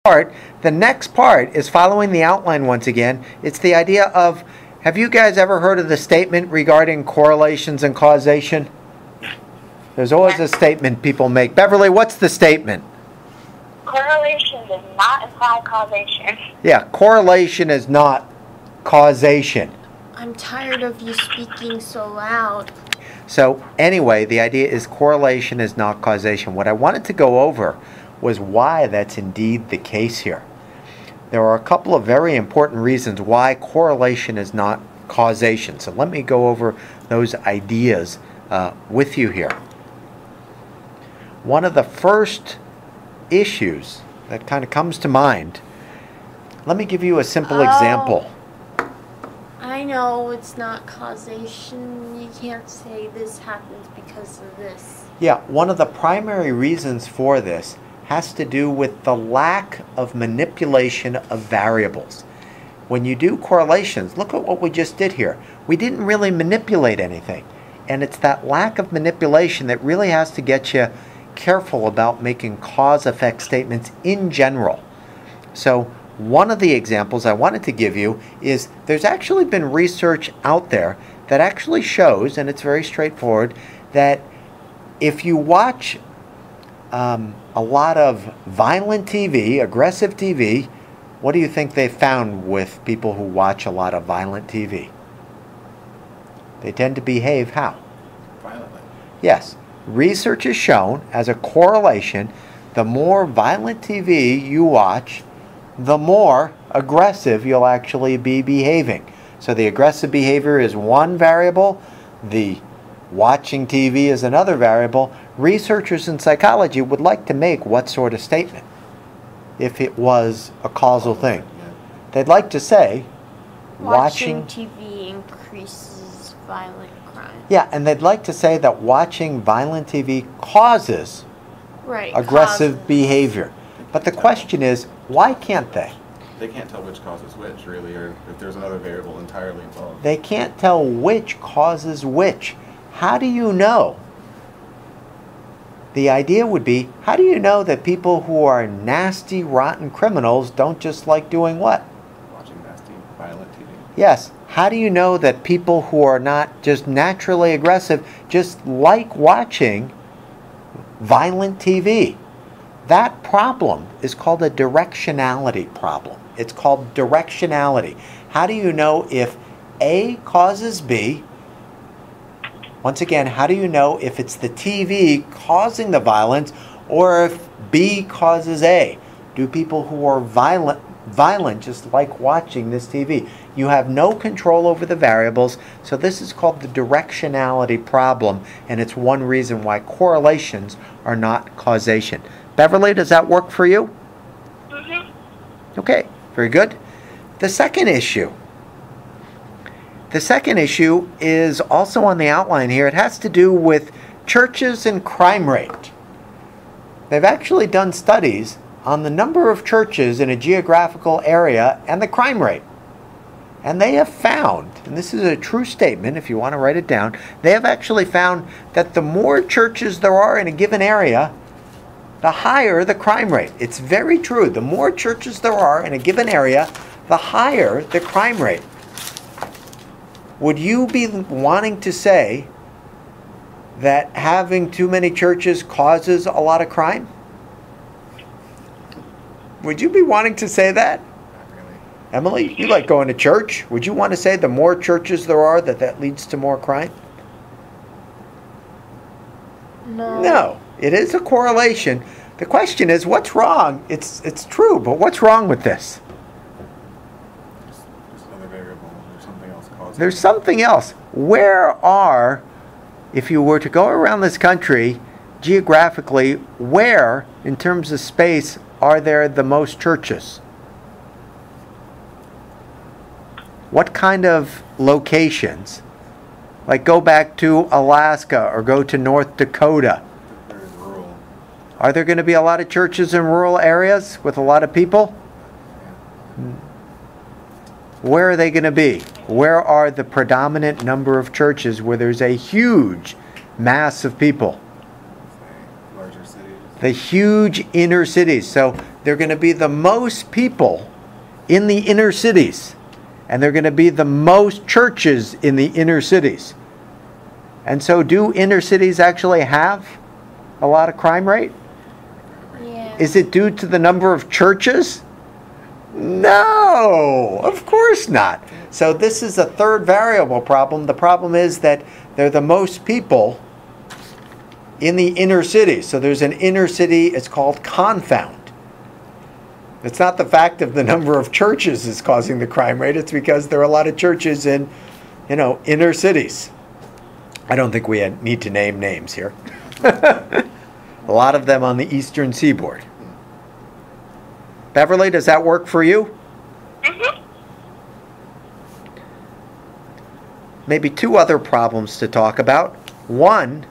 part. The next part is following the outline once again. It's the idea of, have you guys ever heard of the statement regarding correlations and causation? There's always a statement people make. Beverly, what's the statement? Correlation does not imply causation. Yeah, correlation is not causation. I'm tired of you speaking so loud. So anyway, the idea is correlation is not causation. What I wanted to go over was why that's indeed the case here. There are a couple of very important reasons why correlation is not causation. So let me go over those ideas with you here. One of the first issues that kind of comes to mind, let me give you a simple example. I know it's not causation. You can't say this happens because of this. Yeah, one of the primary reasons for this has to do with the lack of manipulation of variables. When you do correlations, look at what we just did here. We didn't really manipulate anything. And it's that lack of manipulation that really has to get you careful about making cause-effect statements in general. So one of the examples I wanted to give you is there's actually been research out there that actually shows, and it's very straightforward, that if you watch a lot of violent TV, aggressive TV, what do you think they found with people who watch a lot of violent TV? They tend to behave how? Violently. Yes. Research has shown, as a correlation, the more violent TV you watch, the more aggressive you'll actually be behaving. So the aggressive behavior is one variable, the watching TV is another variable. Researchers in psychology would like to make what sort of statement if it was a causal thing? They'd like to say Watching TV increases violent crime. Yeah, and they'd like to say that watching violent TV causes aggressive behavior. But the question is, why can't they? They can't tell which causes which, really, or if there's another variable entirely involved. They can't tell which causes which. How do you know? The idea would be, how do you know that people who are nasty, rotten criminals don't just like doing what? Watching nasty, violent TV. Yes. How do you know that people who are not just naturally aggressive just like watching violent TV? That problem is called a directionality problem. It's called directionality. How do you know if A causes B? Once again, how do you know if it's the TV causing the violence or if B causes A? Do people who are violent just like watching this TV? You have no control over the variables, so this is called the directionality problem, and it's one reason why correlations are not causation. Beverly, does that work for you? Mm-hmm. Okay, very good. The second issue is also on the outline here. It has to do with churches and crime rate. They've actually done studies on the number of churches in a geographical area and the crime rate. And they have found, and this is a true statement if you want to write it down, they have actually found that the more churches there are in a given area, the higher the crime rate. It's very true. The more churches there are in a given area, the higher the crime rate. Would you be wanting to say that having too many churches causes a lot of crime? Would you be wanting to say that? Not really. Emily, you like going to church. Would you want to say the more churches there are, that leads to more crime? No. No. It is a correlation. The question is, what's wrong? It's true, but what's wrong with this? Just another variable. There's something else causing. There's something else. Where are, if you were to go around this country, geographically, where, in terms of space, are there the most churches? What kind of locations? Like go back to Alaska or go to North Dakota. Very rural. Are there going to be a lot of churches in rural areas with a lot of people? Where are they going to be? Where are the predominant number of churches where there's a huge mass of people? Say, larger cities. The huge inner cities. So they're going to be the most people in the inner cities. And they're going to be the most churches in the inner cities. And so do inner cities actually have a lot of crime rate? Yeah. Is it due to the number of churches? No, of course not. So this is a third variable problem. The problem is that they're the most people in the inner city. So there's an inner city, it's called confound. It's not the fact of the number of churches is causing the crime rate. It's because there are a lot of churches in, inner cities. I don't think we need to name names here. A lot of them on the eastern seaboard. Beverly, does that work for you? Mm-hmm. Maybe two other problems to talk about. One,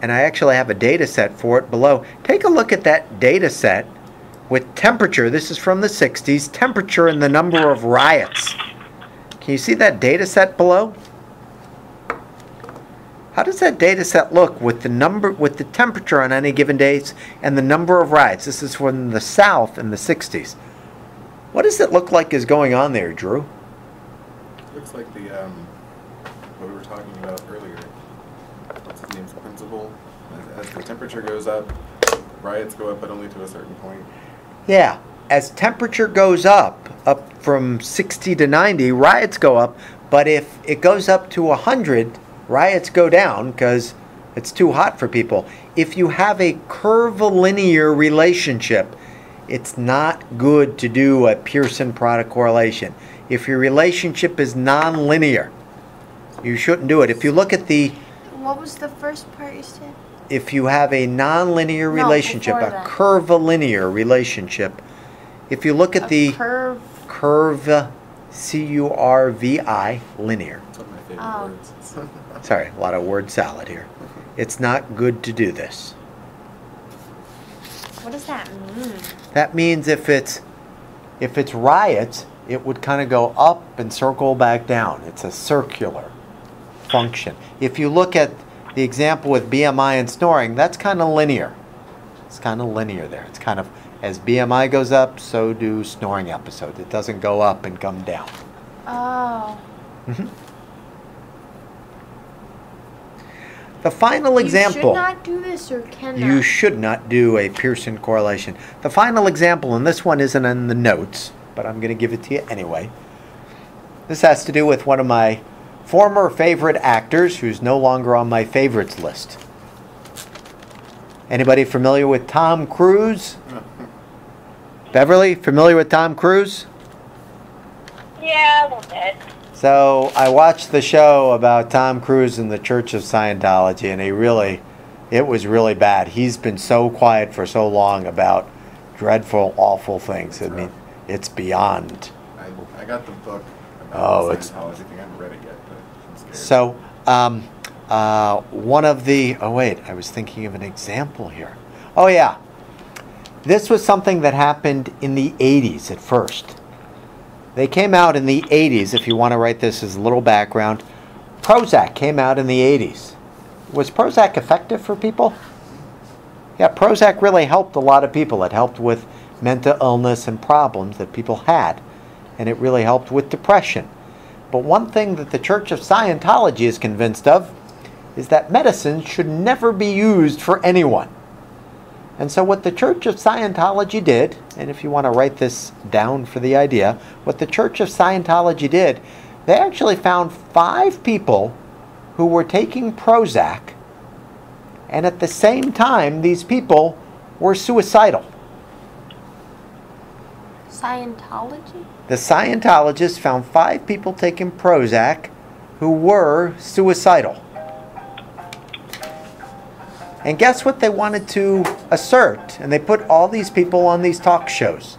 and I actually have a data set for it below. Take a look at that data set with temperature. This is from the 60s. Temperature and the number of riots. Can you see that data set below? How does that data set look with the temperature on any given days and the number of riots? This is from the South in the 60s. What does it look like is going on there, Drew? Looks like the what we were talking about earlier. What's his name's principle? As the temperature goes up, riots go up, but only to a certain point. Yeah, as temperature goes up from 60 to 90, riots go up. But if it goes up to 100, riots go down because it's too hot for people. If you have a curvilinear relationship, it's not good to do a Pearson product correlation. If your relationship is nonlinear, you shouldn't do it. If you look at What was the first part you said? if you have a nonlinear relationship, before a that. curvilinear relationship, if you look at the curve. curve, C-U-R-V-I, linear. It's one of my favorite Oh. words. Sorry, a lot of word salad here. It's not good to do this. What does that mean? That means if it's riots, it would kind of go up and circle back down. It's a circular function. If you look at the example with BMI and snoring, that's kind of linear. It's kind of linear there. It's kind of, as BMI goes up, so do snoring episodes. It doesn't go up and come down. Oh. The final example. You should not do this or cannot. You should not do a Pearson correlation. The final example, and this one isn't in the notes, but I'm going to give it to you anyway. This has to do with one of my former favorite actors who's no longer on my favorites list. Anybody familiar with Tom Cruise? Beverly, familiar with Tom Cruise? Yeah, a little bit. So I watched the show about Tom Cruise and the Church of Scientology, and it was really bad. He's been so quiet for so long about dreadful, awful things. I mean, it's beyond. I got the book Oh, about it's- the Scientology thing. I haven't read it yet, but I'm scared. So, one of the, oh wait, I was thinking of an example here. Oh yeah, this was something that happened in the 80s at first. They came out in the 80s, if you want to write this as a little background. Prozac came out in the 80s. Was Prozac effective for people? Yeah, Prozac really helped a lot of people. It helped with mental illness and problems that people had. And it really helped with depression. But one thing that the Church of Scientology is convinced of is that medicine should never be used for anyone. And so what the Church of Scientology did, and if you want to write this down for the idea, what the Church of Scientology did, they actually found 5 people who were taking Prozac, and at the same time, these people were suicidal. Scientology? The Scientologists found 5 people taking Prozac who were suicidal. And guess what they wanted to assert? And they put all these people on these talk shows.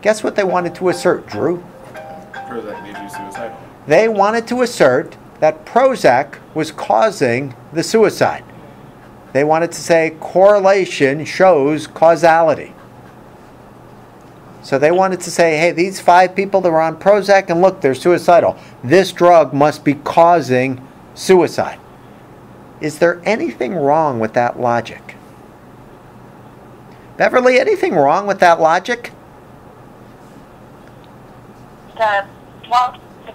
Guess what they wanted to assert, Drew? Prozac made you suicidal. They wanted to assert that Prozac was causing the suicide. They wanted to say correlation shows causality. So they wanted to say, hey, these 5 people that were on Prozac, and look, they're suicidal. This drug must be causing suicide. Is there anything wrong with that logic? Beverly, anything wrong with that logic? The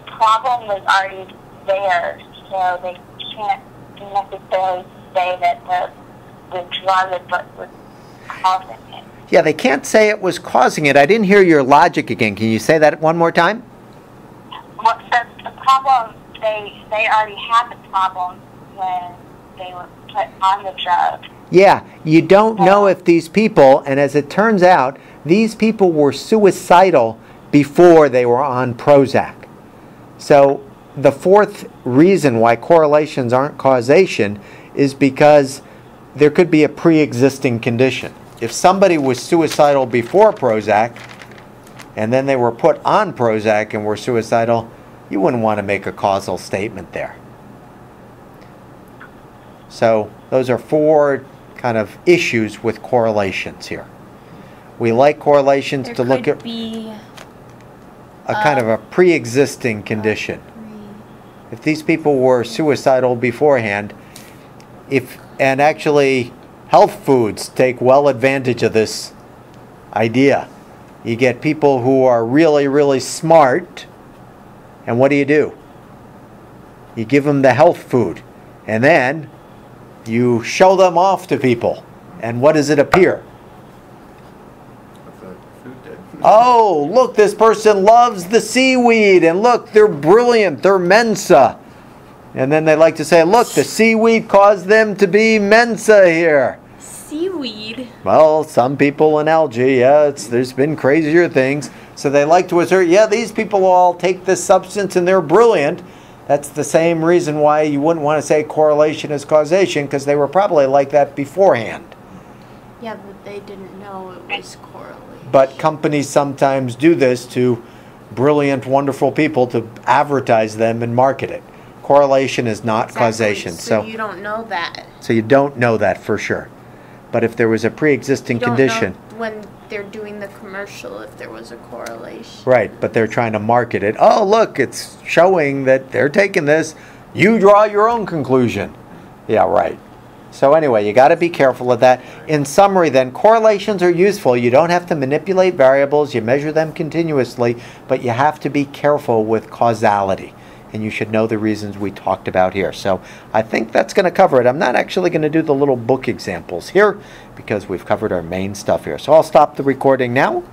problem was already there, so they can't necessarily say that the drug is what was causing it. Yeah, they can't say it was causing it. I didn't hear your logic again. Can you say that one more time? Well, the problem, they already had the problem when they were put on the drug. Yeah, you don't know if these people, and as it turns out, these people were suicidal before they were on Prozac. So the fourth reason why correlations aren't causation is because there could be a pre-existing condition. If somebody was suicidal before Prozac, and then they were put on Prozac and were suicidal, you wouldn't want to make a causal statement there. So those are four kind of issues with correlations here. We like correlations There to look could at be a kind of a pre-existing condition. If these people were suicidal beforehand, and actually health foods take well advantage of this idea. You get people who are really, really smart, and what do? You give them the health food, and then you show them off to people, and what does it appear? What the food did. Oh, look, this person loves the seaweed, and look, they're brilliant, they're Mensa. And then they like to say, look, the seaweed caused them to be Mensa here. seaweed. Well, some people in algae, yeah, there's been crazier things. So they like to assert, yeah, these people all take this substance and they're brilliant. That's the same reason why you wouldn't want to say correlation is causation, because they were probably like that beforehand. Yeah, but they didn't know it was correlation. But companies sometimes do this to brilliant, wonderful people to advertise them and market it. Correlation is not Exactly. causation. So you don't know that. So you don't know that for sure. But if there was a pre-existing You don't condition, know when they're doing the commercial if there was a correlation. right, but they're trying to market it. Oh, look, it's showing that they're taking this. You draw your own conclusion. Yeah, right. So anyway, you got to be careful of that. In summary then, correlations are useful. You don't have to manipulate variables. You measure them continuously, but you have to be careful with causality. And you should know the reasons we talked about here. So I think that's going to cover it. I'm not actually going to do the little book examples here because we've covered our main stuff here. So I'll stop the recording now